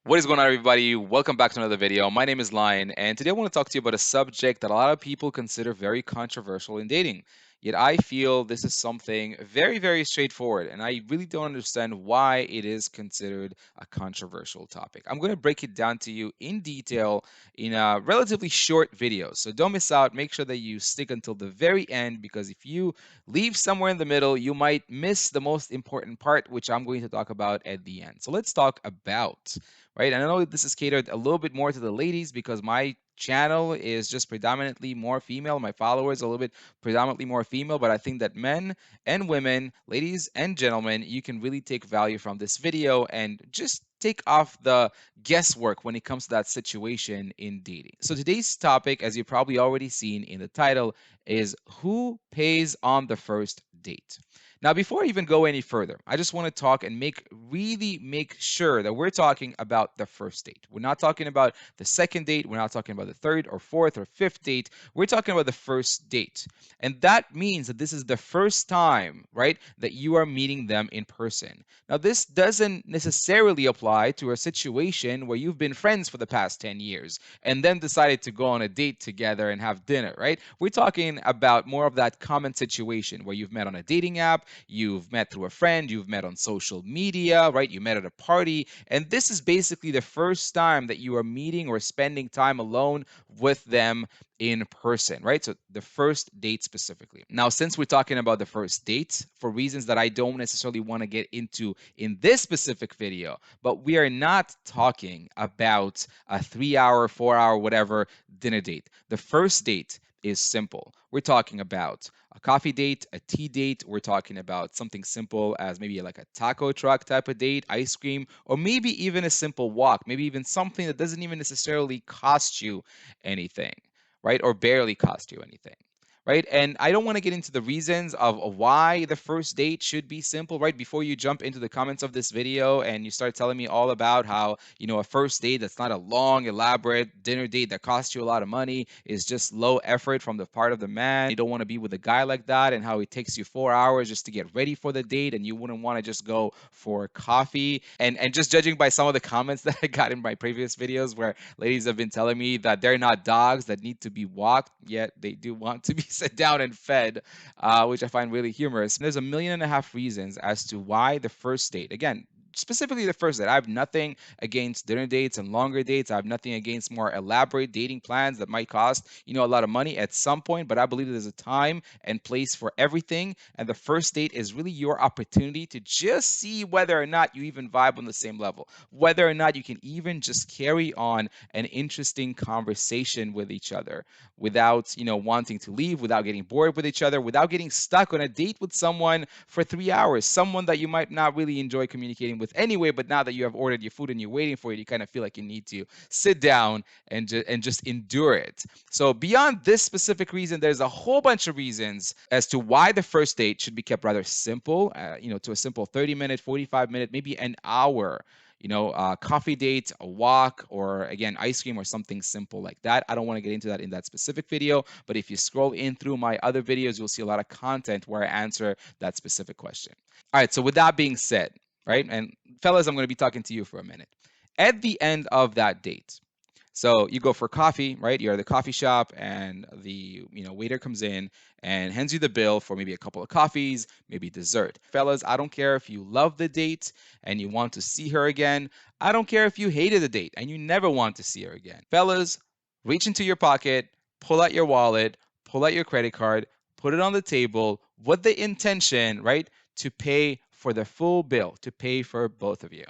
What is going on, everybody? Welcome back to another video. My name is Lion, and today I want to talk to you about a subject that a lot of people consider very controversial in dating. Yet I feel this is something very, very straightforward, and I really don't understand why it is considered a controversial topic. I'm going to break it down to you in detail in a relatively short video. So don't miss out. Make sure that you stick until the very end, because if you leave somewhere in the middle, you might miss the most important part, which I'm going to talk about at the end. So let's talk about, right? And I know this is catered a little bit more to the ladies because my channel is just predominantly more female. My followers are a little bit predominantly more female, but I think that men and women, ladies and gentlemen, you can really take value from this video and just take off the guesswork when it comes to that situation in dating. So today's topic, as you've probably already seen in the title, is who pays on the first date. Now, before I even go any further, I just want to talk and really make sure that we're talking about the first date. We're not talking about the second date. We're not talking about the third or fourth or fifth date. We're talking about the first date. And that means that this is the first time, right, that you are meeting them in person. Now, this doesn't necessarily apply to a situation where you've been friends for the past 10 years and then decided to go on a date together and have dinner, right? We're talking about more of that common situation where you've met on a dating app, you've met through a friend, you've met on social media, right? You met at a party, and this is basically the first time that you are meeting or spending time alone with them in person, right? So the first date specifically. Now, since we're talking about the first date for reasons that I don't necessarily want to get into in this specific video, but we are not talking about a 3 hour, 4 hour, whatever dinner date. The first date is simple. We're talking about a coffee date, a tea date. We're talking about something simple as maybe like a taco truck type of date, ice cream, or maybe even a simple walk, maybe even something that doesn't even necessarily cost you anything, right? Or barely cost you anything. Right. And I don't want to get into the reasons of why the first date should be simple, right? Before you jump into the comments of this video and you start telling me all about how, a first date that's not a long, elaborate dinner date that costs you a lot of money is just low effort from the part of the man. You don't want to be with a guy like that, and how it takes you 4 hours just to get ready for the date, and you wouldn't want to just go for coffee. And just judging by some of the comments that I got in my previous videos where ladies have been telling me that they're not dogs that need to be walked, yet they do want to be sit down and fed, which I find really humorous. There's a million and a half reasons as to why the first date, again, specifically the first date. I have nothing against dinner dates and longer dates. I have nothing against more elaborate dating plans that might cost, a lot of money at some point, but I believe there's a time and place for everything. And the first date is really your opportunity to just see whether or not you even vibe on the same level, whether or not you can even just carry on an interesting conversation with each other without, wanting to leave, without getting bored with each other, without getting stuck on a date with someone for 3 hours, someone that you might not really enjoy communicating with anyway, but now that you have ordered your food and you're waiting for it, you kind of feel like you need to sit down and just endure it. So beyond this specific reason, there's a whole bunch of reasons as to why the first date should be kept rather simple, to a simple 30-minute, 45-minute, maybe an hour, coffee date, a walk, or again, ice cream or something simple like that. I don't want to get into that in that specific video, but if you scroll in through my other videos, you'll see a lot of content where I answer that specific question. All right, so with that being said, right, and fellas, I'm going to be talking to you for a minute. At the end of that date, so you go for coffee, right? You're at the coffee shop, and the waiter comes in and hands you the bill for maybe a couple of coffees, maybe dessert. Fellas, I don't care if you love the date and you want to see her again. I don't care if you hated the date and you never want to see her again. Fellas, reach into your pocket, pull out your wallet, pull out your credit card, put it on the table with the intention, right, to pay for the full bill, to pay for both of you.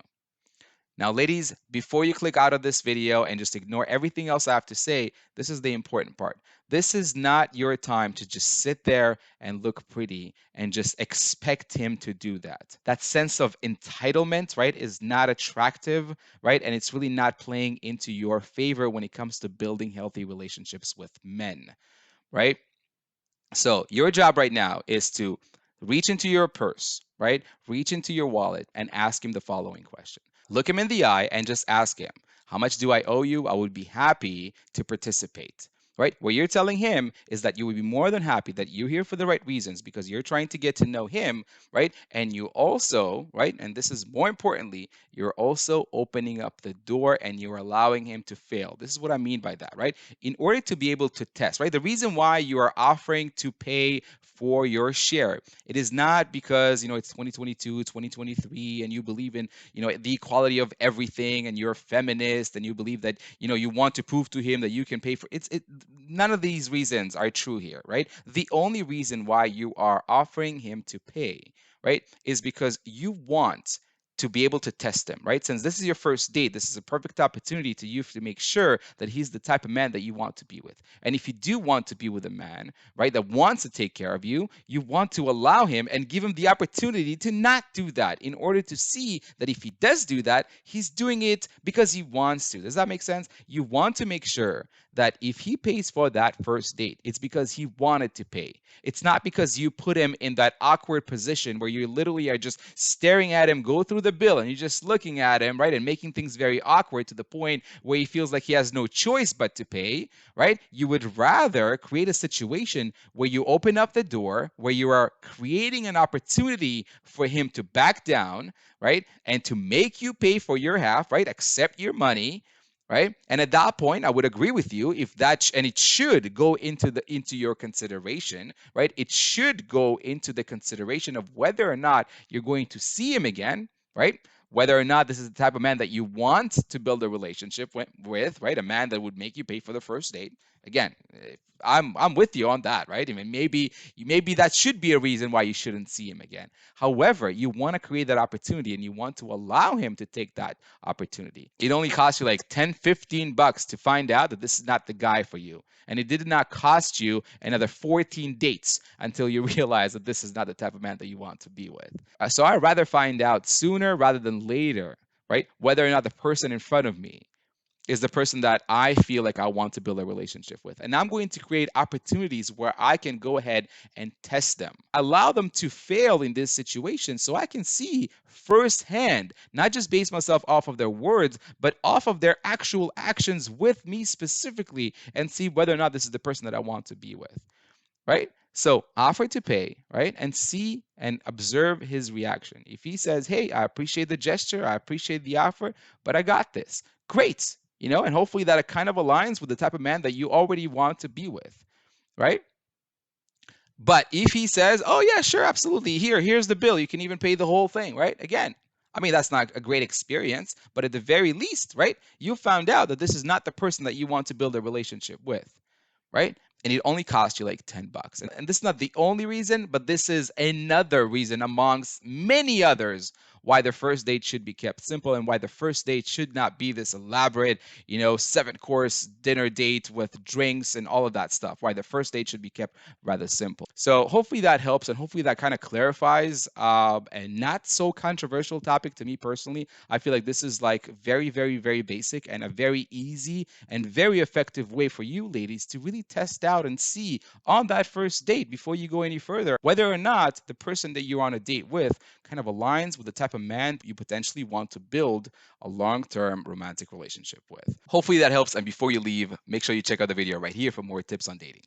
Now, ladies, before you click out of this video and just ignore everything else I have to say, this is the important part. This is not your time to just sit there and look pretty and just expect him to do that. That sense of entitlement, right, is not attractive, right? And it's really not playing into your favor when it comes to building healthy relationships with men, right? So your job right now is to reach into your purse, right? Reach into your wallet and ask him the following question. Look him in the eye and just ask him, how much do I owe you? I would be happy to participate. right? What you're telling him is that you would be more than happy, that you're here for the right reasons because you're trying to get to know him, right? And you also, right? And this is more importantly, you're also opening up the door and you're allowing him to fail. This is what I mean by that, right? In order to be able to test, right? The reason why you are offering to pay for your share, it is not because, it's 2022, 2023, and you believe in, the equality of everything, and you're a feminist, and you believe that, you want to prove to him that you can pay for it. None of these reasons are true here, right? The only reason why you are offering him to pay, right, is because you want to be able to test him, right? Since this is your first date, this is a perfect opportunity to you to make sure that he's the type of man that you want to be with. And if you do want to be with a man, right, that wants to take care of you, you want to allow him and give him the opportunity to not do that in order to see that if he does do that, he's doing it because he wants to. Does that make sense? You want to make sure that if he pays for that first date, it's because he wanted to pay. It's not because you put him in that awkward position where you literally are just staring at him go through the bill and you're just looking at him, right, and making things very awkward to the point where he feels like he has no choice but to pay, right? You would rather create a situation where you open up the door, where you are creating an opportunity for him to back down, right, and to make you pay for your half, right, accept your money, right? And at that point, I would agree with you if and it should go into your consideration, right? It should go into the consideration of whether or not you're going to see him again, right? Whether or not this is the type of man that you want to build a relationship with, right? A man that would make you pay for the first date. Again, I'm with you on that, right? I mean, maybe that should be a reason why you shouldn't see him again. However, you want to create that opportunity and you want to allow him to take that opportunity. It only costs you like 10, $15 to find out that this is not the guy for you. And it did not cost you another 14 dates until you realize that this is not the type of man that you want to be with. So I'd rather find out sooner rather than later, right? Whether or not the person in front of me is the person that I feel like I want to build a relationship with. And I'm going to create opportunities where I can go ahead and test them, allow them to fail in this situation so I can see firsthand, not just base myself off of their words, but off of their actual actions with me specifically and see whether or not this is the person that I want to be with, right? So offer to pay, right? And see and observe his reaction. If he says, hey, I appreciate the gesture, I appreciate the offer, but I got this. Great. And hopefully that kind of aligns with the type of man that you already want to be with, right? But if he says, oh, yeah, sure, absolutely. Here's the bill. You can even pay the whole thing, right? Again, I mean, that's not a great experience, but at the very least, right, you found out that this is not the person that you want to build a relationship with, right? And it only cost you like $10. And this is not the only reason, but this is another reason amongst many others why the first date should be kept simple and why the first date should not be this elaborate, 7-course dinner date with drinks and all of that stuff. Why the first date should be kept rather simple. So hopefully that helps and hopefully that kind of clarifies a not so controversial topic to me personally. I feel like this is like very, very, very basic and a very easy and very effective way for you ladies to really test out and see on that first date before you go any further whether or not the person that you're on a date with kind of aligns with the type of man you potentially want to build a long-term romantic relationship with. Hopefully that helps, and before you leave, make sure you check out the video right here for more tips on dating.